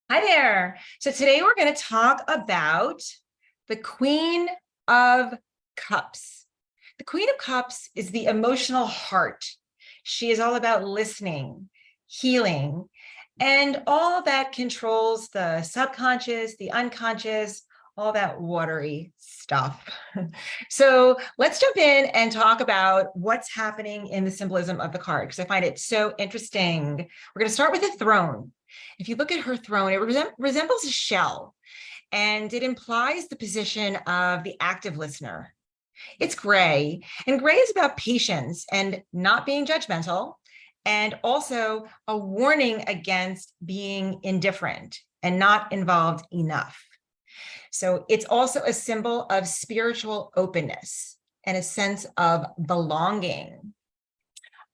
Hi there. So today we're going to talk about the Queen of Cups. The Queen of Cups is the emotional heart. She is all about listening, healing, and all that controls the subconscious, the unconscious, all that watery stuff. So let's jump in and talk about what's happening in the symbolism of the card, because I find it so interesting. We're going to start with the throne. If you look at her throne, it resembles a shell, and it implies the position of the active listener. It's gray, and gray is about patience and not being judgmental, and also a warning against being indifferent and not involved enough. So it's also a symbol of spiritual openness and a sense of belonging.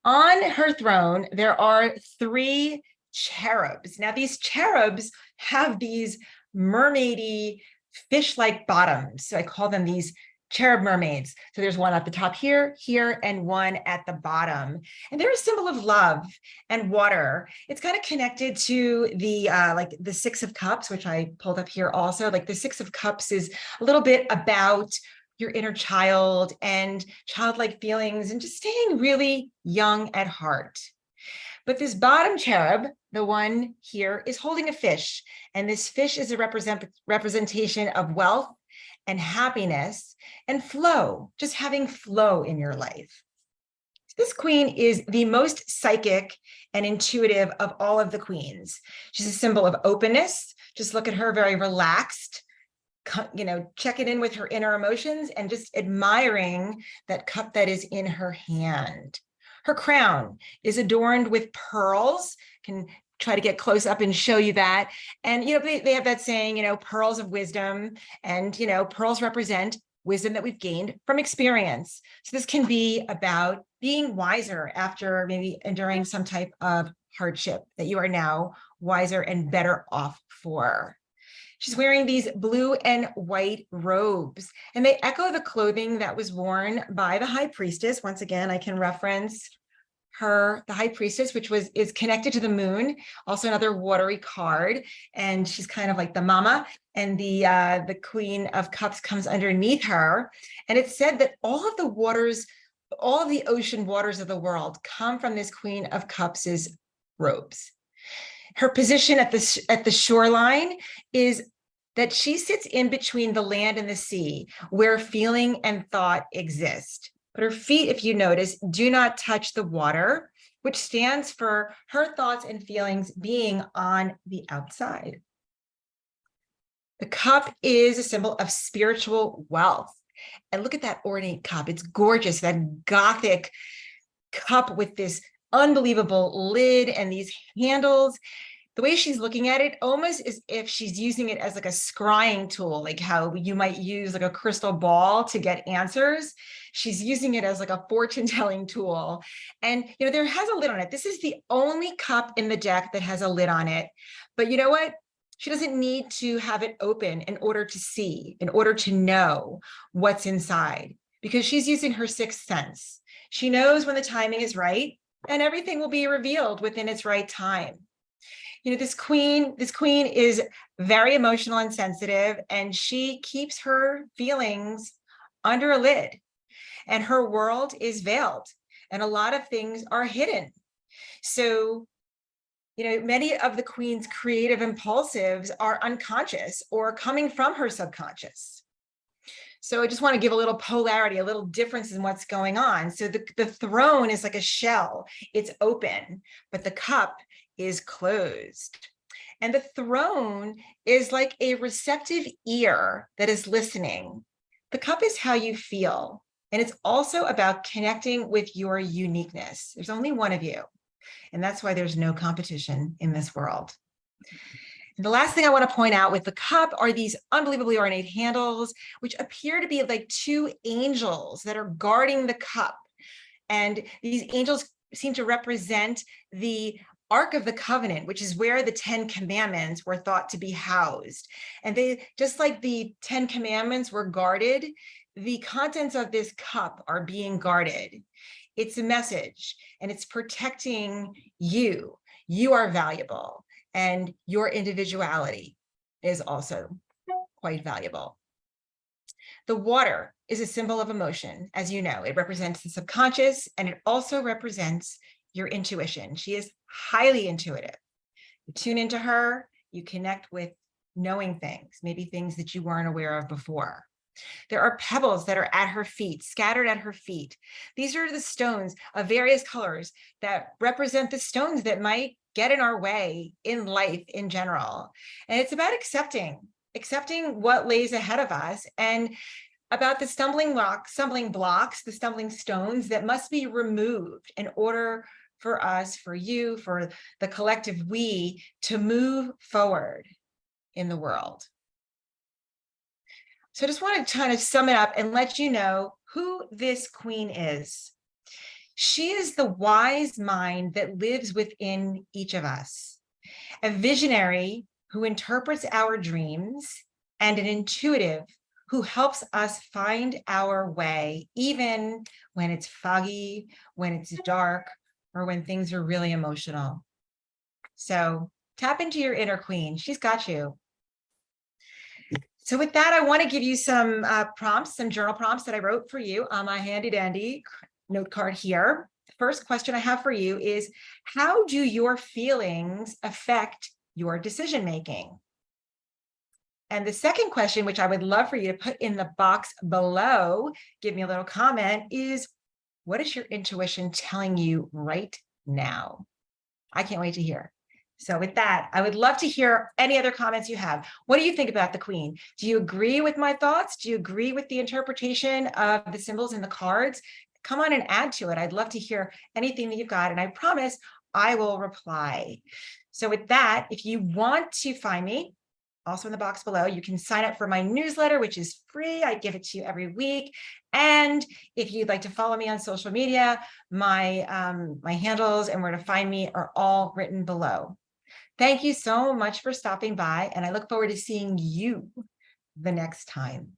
On her throne, there are three cherubs. Now, these cherubs have these mermaidy, fish-like bottoms. So I call them these cherub mermaids. So there's one at the top here, and one at the bottom. And they're a symbol of love and water. It's kind of connected to the like the Six of Cups, which I pulled up here also. Like the Six of Cups is a little bit about your inner child and childlike feelings and just staying really young at heart. But this bottom cherub, the one here, is holding a fish. And this fish is a representation of wealth and happiness and flow, just having flow in your life. This queen is the most psychic and intuitive of all of the queens. She's a symbol of openness. Just look at her, very relaxed, checking in with her inner emotions and just admiring that cup that is in her hand. Her crown is adorned with pearls. Can try to get close up and show you that. And, they have that saying, pearls of wisdom, and, pearls represent wisdom that we've gained from experience. So this can be about being wiser after maybe enduring some type of hardship that you are now wiser and better off for. She's wearing these blue and white robes, and they echo the clothing that was worn by the high priestess. Once again, I can reference her, the high priestess, which is connected to the moon, also another watery card. And she's kind of like the mama, and the Queen of Cups comes underneath her. And it's said that all of the waters, all of the ocean waters of the world come from this Queen of Cups's robes. Her position at the shoreline is that she sits in between the land and the sea, where feeling and thought exist. But her feet, if you notice, do not touch the water, which stands for her thoughts and feelings being on the outside. The cup is a symbol of spiritual wealth. And look at that ornate cup. It's gorgeous, that Gothic cup with this unbelievable lid and these handles. The way she's looking at it almost as if she's using it as like a scrying tool, like how you might use like a crystal ball to get answers. She's using it as like a fortune telling tool. And, there has a lid on it. This is the only cup in the deck that has a lid on it. But you know what? She doesn't need to have it open in order to see, in order to know what's inside, because she's using her sixth sense. She knows when the timing is right, and everything will be revealed within its right time. This queen is very emotional and sensitive, and she keeps her feelings under a lid, and her world is veiled, and a lot of things are hidden. So, many of the queen's creative impulsives are unconscious or coming from her subconscious. So I just want to give a little polarity, a little difference in what's going on. So the throne is like a shell. It's open, but the cup is closed. And the throne is like a receptive ear that is listening. The cup is how you feel. And it's also about connecting with your uniqueness. There's only one of you. And that's why there's no competition in this world. And the last thing I want to point out with the cup are these unbelievably ornate handles, which appear to be like two angels that are guarding the cup. And these angels seem to represent the Ark of the Covenant, which is where the 10 Commandments were thought to be housed. And they, just like the 10 Commandments were guarded, the contents of this cup are being guarded. It's a message, and it's protecting you. You are valuable. and your individuality is also quite valuable. The water is a symbol of emotion. As you know, it represents the subconscious, and it also represents your intuition. She is highly intuitive. You tune into her, you connect with knowing things, maybe things that you weren't aware of before. There are pebbles that are at her feet, scattered at her feet. These are the stones of various colors that represent the stones that might get in our way in life in general. And it's about accepting what lays ahead of us, and about the stumbling blocks, the stumbling stones that must be removed in order for us, for you, for the collective we to move forward in the world. So I just want to kind of sum it up and let you know who this queen is. She is the wise mind that lives within each of us, a visionary who interprets our dreams, and an intuitive who helps us find our way, even when it's foggy, when it's dark, or when things are really emotional. So tap into your inner queen. She's got you. So with that, I want to give you some prompts, some journal prompts that I wrote for you on my handy dandy note card here. The first question I have for you is, how do your feelings affect your decision making? And the second question, which I would love for you to put in the box below, give me a little comment, is what is your intuition telling you right now? I can't wait to hear. So with that, I would love to hear any other comments you have. What do you think about the queen? Do you agree with my thoughts? Do you agree with the interpretation of the symbols in the cards? Come on and add to it. I'd love to hear anything that you've got, and I promise I will reply. So with that, if you want to find me, also in the box below, you can sign up for my newsletter, which is free. I give it to you every week. And if you'd like to follow me on social media, my handles and where to find me are all written below. Thank you so much for stopping by, and I look forward to seeing you the next time.